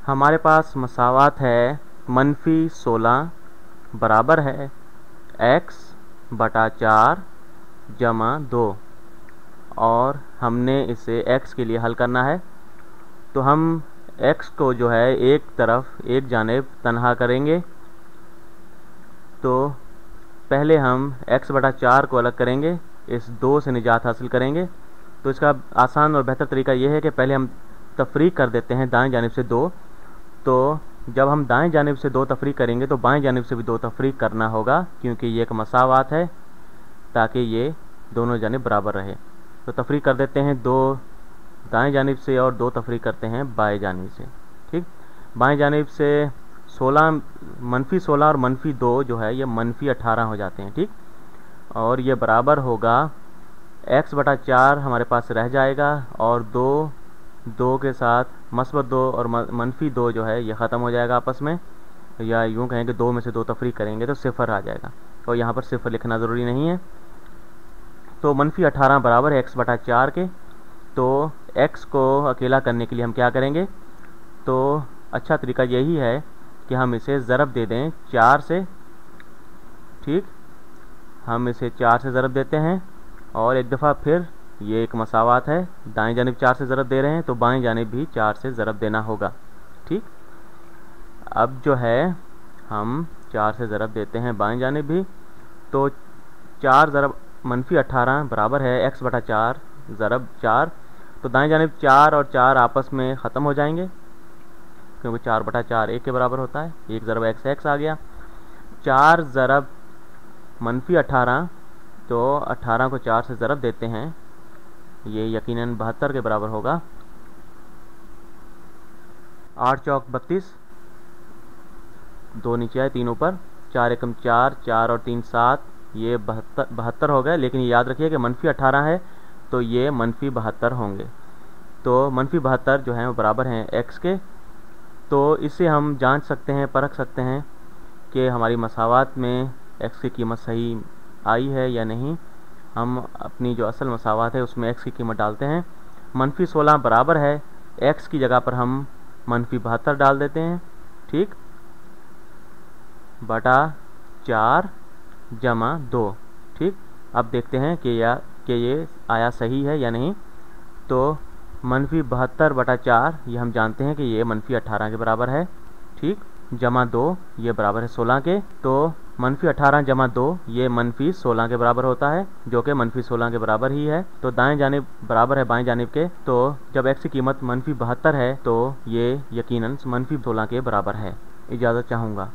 हमारे पास मसावात है -16 बराबर है x बटा 4 जमा 2, और हमने इसे x के लिए हल करना है। तो हम x को जो है एक जानिब तनहा करेंगे। तो पहले हम x बटा 4 को अलग करेंगे, इस 2 से निजात हासिल करेंगे। तो इसका आसान और बेहतर तरीका यह है कि पहले हम तफरीक कर देते हैं दाएं जानिब से 2। तो जब हम दाएं जानिब से 2 तफरीक करेंगे तो बाएं जानिब से भी 2 तफरीक करना होगा, क्योंकि ये एक मसावात है, ताकि ये दोनों जानिब बराबर रहे। तो तफरीक कर देते हैं 2 दाएं जानिब से और 2 तफरीक करते हैं बाएं जानिब से। ठीक, बाएं जानिब से 16 -16 और -2 जो है ये -18 हो जाते हैं। ठीक, और ये बराबर होगा x बटा 4 हमारे पास रह जाएगा, और 2 के साथ -2 और -2 जो है ये ख़त्म हो जाएगा आपस में, या यूँ कहें कि 2 में से 2 तफरीक करेंगे तो 0 आ जाएगा, और यहाँ पर 0 लिखना ज़रूरी नहीं है। तो -18 बराबर है x बटा 4 के। तो x को अकेला करने के लिए हम क्या करेंगे? तो अच्छा तरीका यही है कि हम इसे ज़रब दे दें 4 से। ठीक, हम इसे 4 से ज़रब देते हैं, और एक दफ़ा फिर ये एक मसावात है, दाएं जानिब 4 से ज़रब दे रहे हैं तो बाएं जानिब भी 4 से ज़रब देना होगा। ठीक, अब जो है हम 4 से ज़रब देते हैं बाएं जानिब भी। तो 4 ज़रब -18 बराबर है x बटा 4 ज़रब 4। तो दाएं जानिब 4 और 4 आपस में ख़त्म हो जाएंगे, क्योंकि 4 बटा 4 1 के बराबर होता है। 1 ज़रब x आ गया। 4 ज़रब -18, तो 18 को 4 से ज़रब देते हैं, ये यकीनन 72 के बराबर होगा। 8 चौक 32, 2 नीचे है 3 ऊपर, 4 एकम 4, 4 और 3 7, ये 72 हो गए। लेकिन याद रखिए कि -18 है तो ये -72 होंगे। तो -72 जो हैं वो बराबर हैं x के। तो इससे हम जांच सकते हैं, परख सकते हैं कि हमारी मसावात में x की कीमत सही आई है या नहीं। हम अपनी जो असल मसावात है उसमें x की कीमत डालते हैं। -16 बराबर है x की जगह पर हम -72 डाल देते हैं। ठीक, बटा 4 जमा 2। ठीक, अब देखते हैं कि ये आया सही है या नहीं। तो -72 बटा 4 ये हम जानते हैं कि ये -18 के बराबर है। ठीक, जमा 2 ये बराबर है 16 के। तो -18 जमा 2 ये -16 के बराबर होता है, जो कि -16 के बराबर ही है। तो दाएं जानिब बराबर है बाएं जानिब के। तो जब x की कीमत -72 है तो ये यकीनन -16 के बराबर है। इजाज़त चाहूँगा।